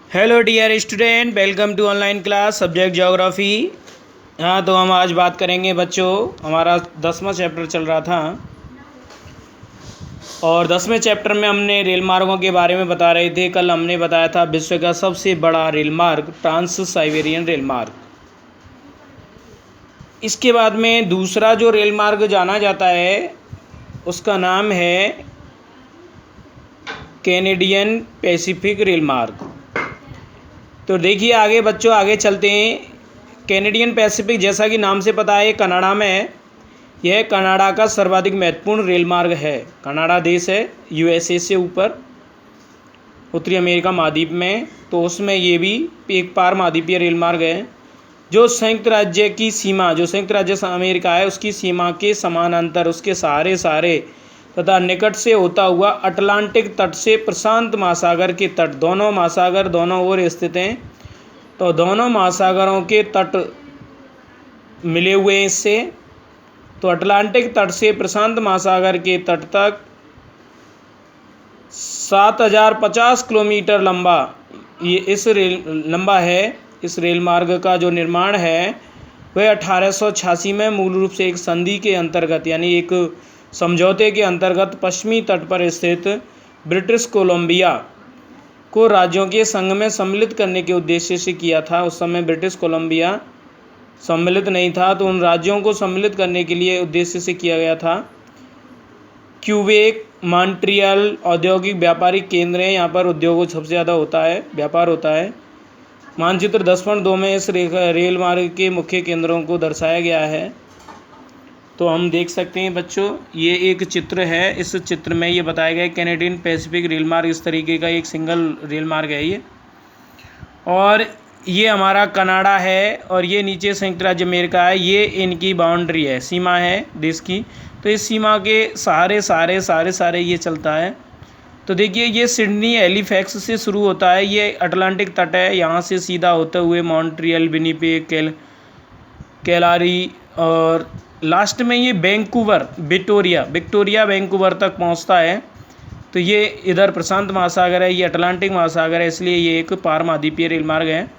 Hello dear student, welcome to online class subject geography. हाँ, तो हम आज बात करेंगे बच्चों। हमारा 10वां चैप्टर चल रहा था और 10वें चैप्टर में हमने रेल मार्गों के बारे में बता रहे थे। कल हमने बताया था विश्व का सबसे बड़ा रेल मार्ग ट्रांस साइबेरियन रेल मार्ग। इसके बाद में दूसरा जो रेल मार्ग जाना जाता है उसका नाम है कैनेडियन पैसिफिक रेल मार्ग। तो देखिए आगे बच्चों, आगे चलते हैं। कैनेडियन पैसिफिक, जैसा कि नाम से पता है, कनाडा में है। यह कनाडा का सर्वाधिक महत्वपूर्ण रेल मार्ग है। कनाडा देश है यूएसए से ऊपर, उत्तरी अमेरिका महाद्वीप में, तो उसमें ये भी एक पार महाद्वीपीय रेल मार्ग है जो संयुक्त राज्य की सीमा, जो संयुक्त राज्य अमेरिका है उसकी सीमा के समानांतर, उसके सारे तथा निकट से होता हुआ अटलांटिक तट से प्रशांत महासागर के तट, दोनों महासागर दोनों ओर स्थित हैं। तो दोनों महासागरों के तट मिले हुए हैं इससे। तो अटलांटिक तट से प्रशांत महासागर के तट तक 7050 किलोमीटर लंबा लंबा है। इस रेल मार्ग का जो निर्माण है वह 1886 में मूल रूप से एक संधि के अंतर्गत, यानी एक समझौते के अंतर्गत पश्चिमी तट पर स्थित ब्रिटिश कोलंबिया को राज्यों के संघ में सम्मिलित करने के उद्देश्य से किया था। उस समय ब्रिटिश कोलंबिया सम्मिलित नहीं था, तो उन राज्यों को सम्मिलित करने के लिए उद्देश्य से किया गया था। क्यूबेक, मॉन्ट्रियल औद्योगिक व्यापारिक केंद्र हैं। यहाँ पर उद्योगों सबसे ज़्यादा होता है, व्यापार होता है। मानचित्र 10.2 में इस रेल मार्ग के मुख्य केंद्रों को दर्शाया गया है। तो हम देख सकते हैं बच्चों, ये एक चित्र है। इस चित्र में ये बताया गया है कैनेडियन पैसिफिक रेल मार्ग इस तरीके का एक सिंगल रेल मार्ग है ये। और ये हमारा कनाडा है और ये नीचे संयुक्त राज्य अमेरिका है। ये इनकी बाउंड्री है, सीमा है देश की। तो इस सीमा के सारे ये चलता है। तो देखिए, ये सिडनी हैलिफैक्स से शुरू होता है, ये अटलांटिक तट है। यहाँ से सीधा होते हुए मॉन्ट्रियल, विनिपेग, कैलारी और लास्ट में ये वैंकूवर, विक्टोरिया वैंकूवर तक पहुँचता है। तो ये इधर प्रशांत महासागर है, ये अटलांटिक महासागर है, इसलिए ये एक पार महाद्वीपीय रेल मार्ग है।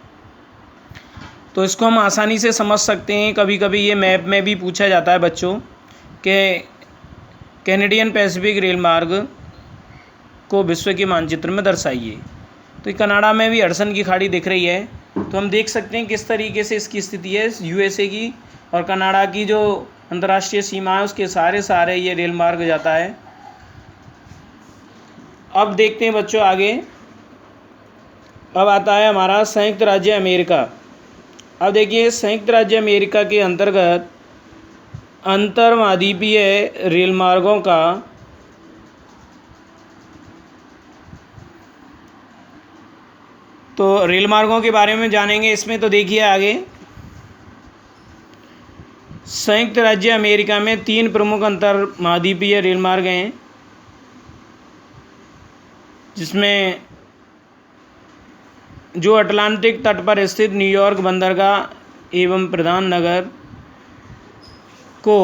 तो इसको हम आसानी से समझ सकते हैं। कभी कभी ये मैप में भी पूछा जाता है बच्चों कि कैनेडियन पैसिफिक रेल मार्ग को विश्व के मानचित्र में दर्शाइए। तो कनाडा में भी हडसन की खाड़ी दिख रही है। तो हम देख सकते हैं किस तरीके से इसकी स्थिति है। यूएसए की और कनाडा की जो अंतर्राष्ट्रीय सीमा है उसके सारे ये रेल मार्ग जाता है। अब देखते हैं बच्चों आगे। अब आता है हमारा संयुक्त राज्य अमेरिका। अब देखिए, संयुक्त राज्य अमेरिका के अंतर्गत अंतर महाद्वीपीय रेल मार्गों का तो रेल मार्गों के बारे में जानेंगे इसमें। तो देखिए आगे, संयुक्त राज्य अमेरिका में 3 प्रमुख अंतर महाद्वीपीय रेल मार्ग हैं, जिसमें जो अटलांटिक तट पर स्थित न्यूयॉर्क बंदरगाह एवं प्रधान नगर को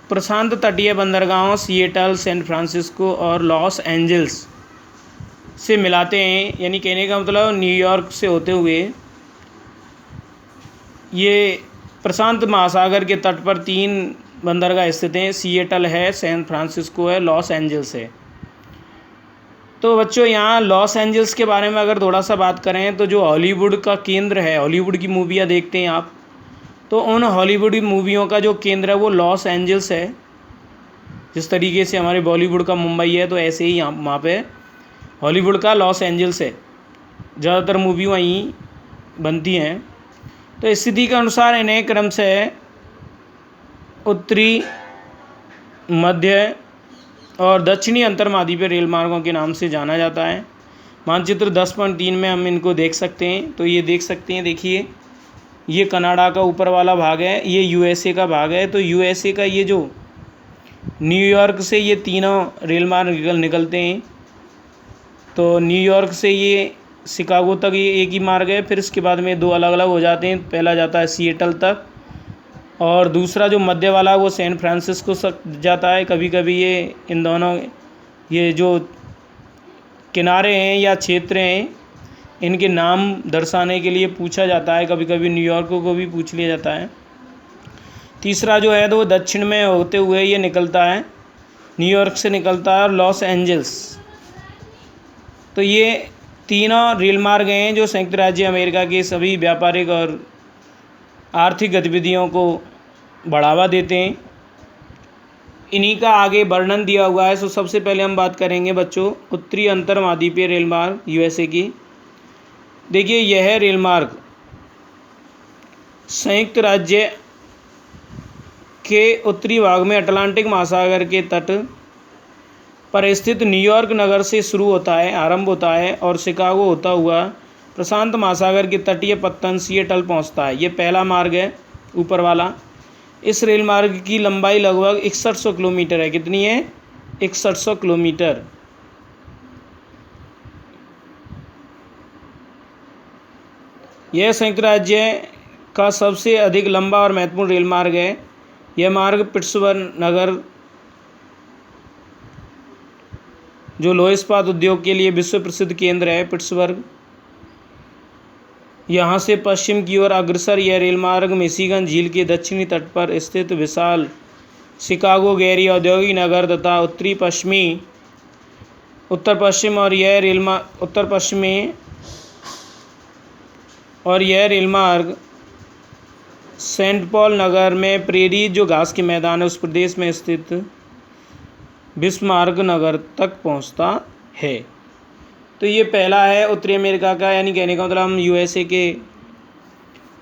प्रशांत तटीय बंदरगाहों सिएटल, सैन फ्रांसिस्को और लॉस एंजल्स से मिलाते हैं। यानी कहने का मतलब न्यूयॉर्क से होते हुए ये प्रशांत महासागर के तट पर 3 बंदरगाह स्थित हैं। सिएटल है, सैन फ्रांसिस्को है, लॉस एंजल्स है। तो बच्चों, यहाँ लॉस एंजल्स के बारे में अगर थोड़ा सा बात करें तो जो हॉलीवुड का केंद्र है, हॉलीवुड की मूवियाँ देखते हैं आप, तो उन हॉलीवुड मूवियों का जो केंद्र है वो लॉस एंजल्स है। जिस तरीके से हमारे बॉलीवुड का मुंबई है, तो ऐसे ही यहाँ वहाँ पे हॉलीवुड का लॉस एंजल्स है। ज़्यादातर मूवी वहीं बनती हैं। तो स्थिति के अनुसार इन्हें क्रम से उत्तरी, मध्य और दक्षिणी अंतर महाद्वीपीय रेल मार्गों के नाम से जाना जाता है। मानचित्र 10.3 में हम इनको देख सकते हैं। तो ये देख सकते हैं, देखिए ये कनाडा का ऊपर वाला भाग है, ये यूएसए का भाग है। तो यूएसए का ये जो न्यूयॉर्क से ये तीनों रेल मार्ग निकलते हैं। तो न्यूयॉर्क से ये शिकागो तक ये एक ही मार्ग है, फिर इसके बाद में 2 अलग अलग हो जाते हैं। पहला जाता है सिएटल तक और दूसरा जो मध्य वाला वो सैन फ्रांसिस्को तक जाता है। कभी कभी ये इन दोनों ये जो किनारे हैं या क्षेत्र हैं इनके नाम दर्शाने के लिए पूछा जाता है, कभी कभी न्यूयॉर्क को भी पूछ लिया जाता है। तीसरा जो है तो वो दक्षिण में होते हुए ये निकलता है, न्यूयॉर्क से निकलता है और लॉस एंजल्स। तो ये तीनों रेल मार्ग हैं जो संयुक्त राज्य अमेरिका के सभी व्यापारिक और आर्थिक गतिविधियों को बढ़ावा देते हैं। इन्हीं का आगे वर्णन दिया हुआ है। सो सबसे पहले हम बात करेंगे बच्चों उत्तरी अंतर महाद्वीपीय रेल मार्ग यूएसए की। देखिए यह रेल मार्ग संयुक्त राज्य के उत्तरी भाग में अटलांटिक महासागर के तट पर स्थित न्यूयॉर्क नगर से शुरू होता है, आरंभ होता है और शिकागो होता हुआ प्रशांत महासागर के तटीय पत्तन सिएटल पहुंचता है। ये पहला मार्ग है ऊपर वाला। इस रेल मार्ग की लंबाई लगभग 6100 किलोमीटर है। कितनी है? 6100 किलोमीटर। यह संयुक्त राज्य का सबसे अधिक लंबा और महत्वपूर्ण रेल मार्ग है। यह मार्ग पिट्सबर्ग नगर जो लोह इस्पात उद्योग के लिए विश्व प्रसिद्ध केंद्र है, पिट्सबर्ग, यहाँ से पश्चिम की ओर अग्रसर यह रेल मार्ग मिशिगन झील के दक्षिणी तट पर स्थित विशाल शिकागो गैरी औद्योगिक नगर तथा उत्तर पश्चिम और यह रेल मार्ग सेंट पॉल नगर में प्रेरी जो घास के मैदान है उस प्रदेश में स्थित बिस्मार्क नगर तक पहुंचता है। तो ये पहला है उत्तरी अमेरिका का, यानी कहने का मतलब हम यूएसए के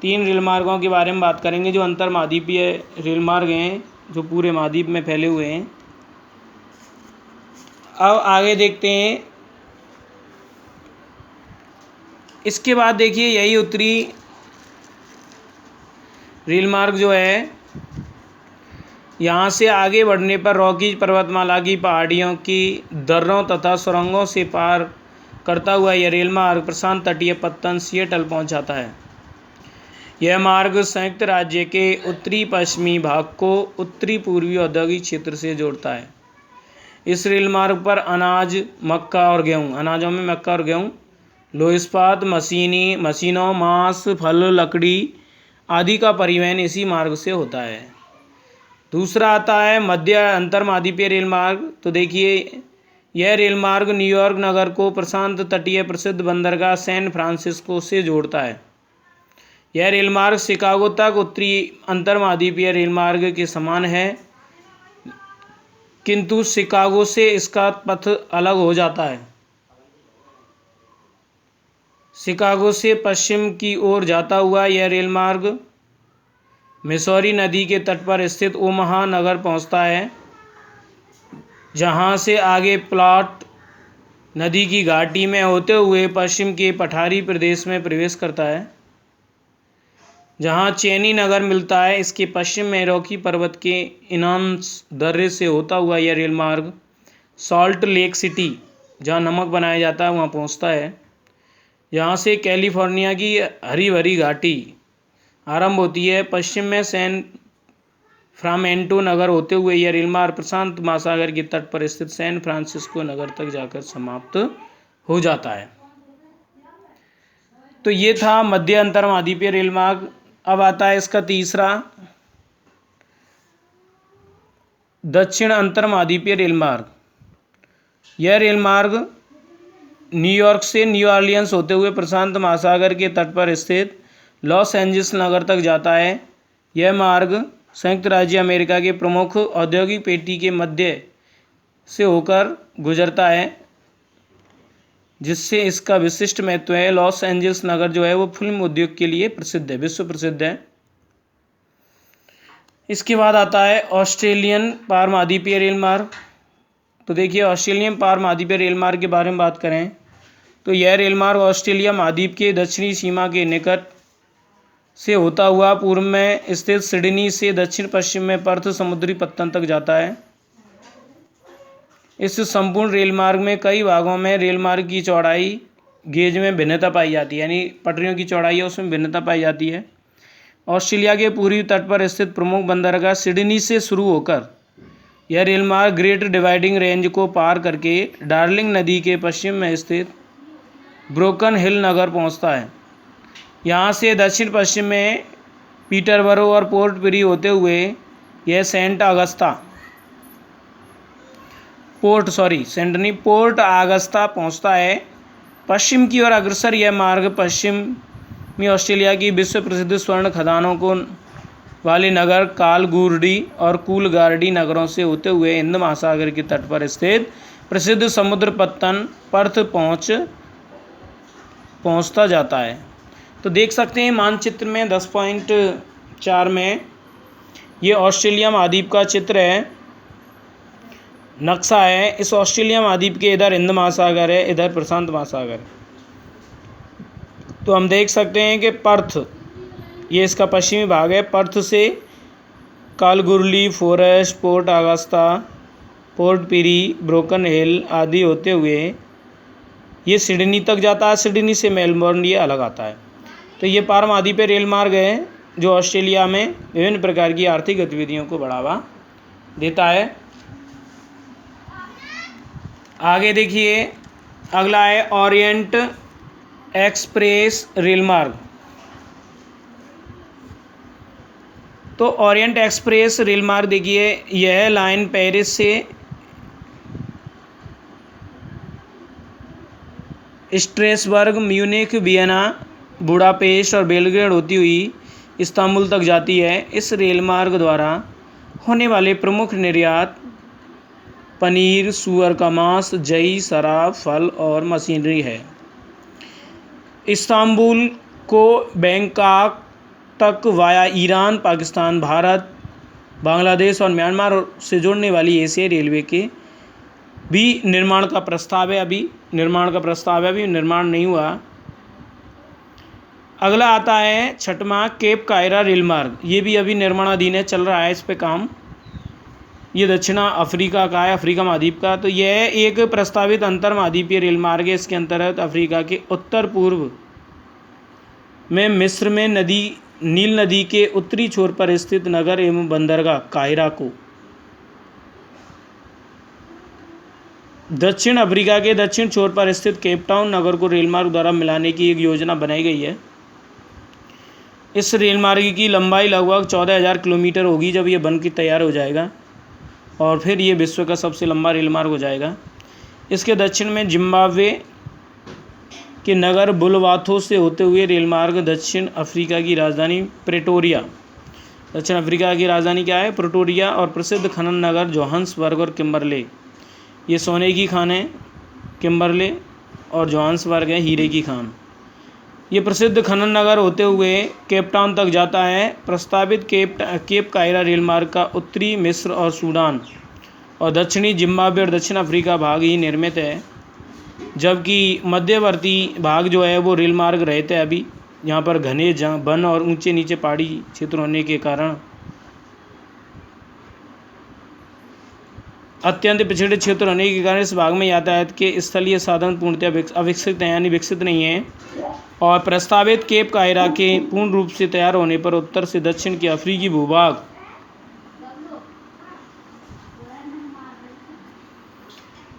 3 रेल मार्गों के बारे में बात करेंगे जो अंतर महाद्वीपीय रेल मार्ग हैं, जो पूरे महाद्वीप में फैले हुए हैं। अब आगे देखते हैं। इसके बाद देखिए यही उत्तरी रेल मार्ग जो है, यहाँ से आगे बढ़ने पर रॉकीज पर्वतमाला की पहाड़ियों की दर्रों तथा सुरंगों से पार करता हुआ यह रेल मार्ग प्रशांत तटीय पत्तन सिएटल पहुँच जाता है। यह मार्ग संयुक्त राज्य के उत्तरी पश्चिमी भाग को उत्तरी पूर्वी औद्योगिक क्षेत्र से जोड़ता है। इस रेल मार्ग पर अनाजों में मक्का और गेहूँ, लोह इस्पात, मशीनों, मांस, फल, लकड़ी आदि का परिवहन इसी मार्ग से होता है। दूसरा आता है मध्य अंतर महाद्वीपीय रेल मार्ग। तो देखिए यह रेल मार्ग न्यूयॉर्क नगर को प्रशांत तटीय प्रसिद्ध बंदरगाह सैन फ्रांसिस्को से जोड़ता है। यह रेल मार्ग शिकागो तक उत्तरी अंतर महाद्वीपीय रेल मार्ग के समान है, किंतु शिकागो से इसका पथ अलग हो जाता है। शिकागो से पश्चिम की ओर जाता हुआ यह रेल मार्ग मिसौरी नदी के तट पर स्थित ओमाहा नगर पहुंचता है, जहां से आगे प्लाट नदी की घाटी में होते हुए पश्चिम के पठारी प्रदेश में प्रवेश करता है, जहां चेनी नगर मिलता है। इसके पश्चिम में रॉकी पर्वत के इनांस दर्रे से होता हुआ यह रेल मार्ग सॉल्ट लेक सिटी, जहां नमक बनाया जाता है, वहां पहुंचता है। यहाँ से कैलिफोर्निया की हरी भरी घाटी आरंभ होती है। पश्चिम में सैन फ्रामेंटो नगर होते हुए यह रेल मार्ग प्रशांत महासागर के तट पर स्थित सैन फ्रांसिस्को नगर तक जाकर समाप्त हो जाता है। तो ये था मध्य अंतर महाद्वीपीय रेल मार्ग। अब आता है इसका तीसरा दक्षिण अंतर महाद्वीपीय रेल मार्ग। यह रेल मार्ग न्यूयॉर्क से न्यू ऑरलियंस होते हुए प्रशांत महासागर के तट पर स्थित लॉस एंजल्स नगर तक जाता है। यह मार्ग संयुक्त राज्य अमेरिका के प्रमुख औद्योगिक पेटी के मध्य से होकर गुजरता है, जिससे इसका विशिष्ट महत्व है। लॉस एंजल्स नगर जो है वो फिल्म उद्योग के लिए प्रसिद्ध है, विश्व प्रसिद्ध है। इसके बाद आता है ऑस्ट्रेलियन पार महाद्वीपीय रेल मार्ग। तो देखिए ऑस्ट्रेलियन पार महाद्वीपीय रेल मार्ग के बारे में बात करें तो यह रेल मार्ग ऑस्ट्रेलिया महाद्वीप के दक्षिणी सीमा के निकट से होता हुआ पूर्व में स्थित सिडनी से दक्षिण पश्चिम में पर्थ समुद्री पत्तन तक जाता है। इस संपूर्ण रेल मार्ग में कई भागों में रेल मार्ग की चौड़ाई गेज में भिन्नता पाई जाती है, यानी पटरियों की चौड़ाई है उसमें भिन्नता पाई जाती है। ऑस्ट्रेलिया के पूर्वी तट पर स्थित प्रमुख बंदरगाह सिडनी से शुरू होकर यह रेल मार्ग ग्रेट डिवाइडिंग रेंज को पार करके डार्लिंग नदी के पश्चिम में स्थित ब्रोकन हिल नगर पहुंचता है। यहाँ से दक्षिण पश्चिम में पीटरबरो और पोर्ट पिरी होते हुए यह पोर्ट आगस्ता पहुंचता है। पश्चिम की ओर अग्रसर यह मार्ग पश्चिमी ऑस्ट्रेलिया की विश्व प्रसिद्ध स्वर्ण खदानों को वाले नगर कालगुर्डी और कूलगार्डी नगरों से होते हुए हिंद महासागर के तट पर स्थित प्रसिद्ध समुद्र पत्तन पर्थ पहुंचता जाता है। तो देख सकते हैं मानचित्र में 10.4 में ये ऑस्ट्रेलिया महाद्वीप का चित्र है, नक्शा है। इस ऑस्ट्रेलिया महाद्वीप के इधर हिंद महासागर है, इधर प्रशांत महासागर। तो हम देख सकते हैं कि पर्थ ये इसका पश्चिमी भाग है। पर्थ से कालगुरली, forest, port Agusta, port पिरी, broken हिल आदि होते हुए ये सिडनी तक जाता है। सिडनी से मेलबोर्न ये अलग आता है। तो ये पारमाद्वीपीय रेल मार्ग है जो ऑस्ट्रेलिया में विभिन्न प्रकार की आर्थिक गतिविधियों को बढ़ावा देता है। आगे देखिए, अगला है ओरिएंट एक्सप्रेस रेल मार्ग। तो ओरिएंट एक्सप्रेस रेल मार्ग देखिए, यह लाइन पेरिस से स्ट्रेसबर्ग, म्यूनिख, वियना, बुडापेस्ट और बेलग्रेड होती हुई इस्तांबुल तक जाती है। इस रेल मार्ग द्वारा होने वाले प्रमुख निर्यात पनीर, सूअर का मांस, जई, शराब, फल और मशीनरी है। इस्तांबुल को बैंकॉक तक वाया ईरान, पाकिस्तान, भारत, बांग्लादेश और म्यांमार से जोड़ने वाली एशियाई रेलवे के भी निर्माण का प्रस्ताव है। अभी निर्माण नहीं हुआ। अगला आता है छठवां केप कायरा रेल मार्ग। ये भी अभी निर्माणाधीन है, चल रहा है इस पे काम। ये दक्षिण अफ्रीका का है, अफ्रीका महाद्वीप का। तो यह एक प्रस्तावित अंतर महाद्वीपीय रेल मार्ग है। इसके अंतर्गत अफ्रीका के उत्तर पूर्व में मिस्र में नील नदी के उत्तरी छोर पर स्थित नगर एवं बंदरगाह कायरा को दक्षिण अफ्रीका के दक्षिण छोर पर स्थित केप टाउन नगर को रेलमार्ग द्वारा मिलाने की एक योजना बनाई गई है। इस रेलमार्ग की लंबाई लगभग 14,000 किलोमीटर होगी जब ये बन के तैयार हो जाएगा, और फिर ये विश्व का सबसे लंबा रेलमार्ग हो जाएगा। इसके दक्षिण में जिम्बाब्वे के नगर बुलवाथो से होते हुए रेलमार्ग दक्षिण अफ्रीका की राजधानी प्रेटोरिया, दक्षिण अफ्रीका की राजधानी क्या है? प्रेटोरिया, और प्रसिद्ध खनन नगर जोहान्सबर्ग और किम्बरले, ये सोने की खान है किम्बरले, और जोहान्सबर्ग है हीरे की खान। ये प्रसिद्ध खनन नगर होते हुए केप टाउन तक जाता है। प्रस्तावित केप कायरा रेलमार्ग का उत्तरी मिस्र और सूडान और दक्षिणी जिम्बाब्वे और दक्षिण अफ्रीका भाग ही निर्मित है, जबकि मध्यवर्ती भाग जो है वो रेलमार्ग रहते हैं अभी, यहाँ पर घने वन और ऊंचे नीचे पहाड़ी क्षेत्र होने के कारण अत्यंत पिछड़े क्षेत्र होने के कारण इस भाग में यातायात के स्थलीय साधन पूर्णतः अविकसित हैं, यानी विकसित नहीं हैं। और प्रस्तावित केप कायरा के पूर्ण रूप से तैयार होने पर उत्तर से दक्षिण के अफ्रीकी भूभाग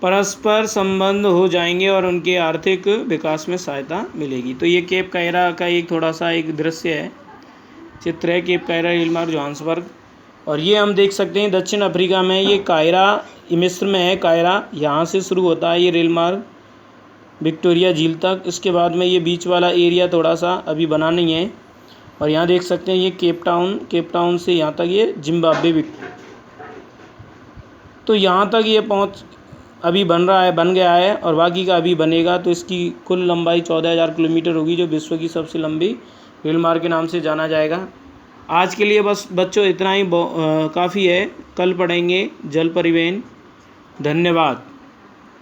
परस्पर संबंध हो जाएंगे और उनके आर्थिक विकास में सहायता मिलेगी। तो ये केप कायरा का एक थोड़ा सा एक दृश्य है, चित्र है केप कायरा रेलमार्ग जोहान्सबर्ग। और ये हम देख सकते हैं दक्षिण अफ्रीका में, ये कायरा मिस्र में है। कायरा यहाँ से शुरू होता है ये रेलमार्ग विक्टोरिया झील तक। इसके बाद में ये बीच वाला एरिया थोड़ा सा अभी बना नहीं है। और यहाँ देख सकते हैं ये केप टाउन से यहाँ तक ये जिम्बाब्वे, तो यहाँ तक ये अभी बन गया है और बाकी का अभी बनेगा। तो इसकी कुल लंबाई 14,000 किलोमीटर होगी, जो विश्व की सबसे लंबी रेलमार्ग के नाम से जाना जाएगा। आज के लिए बस बच्चों इतना ही काफ़ी है। कल पढ़ेंगे जल परिवहन। धन्यवाद।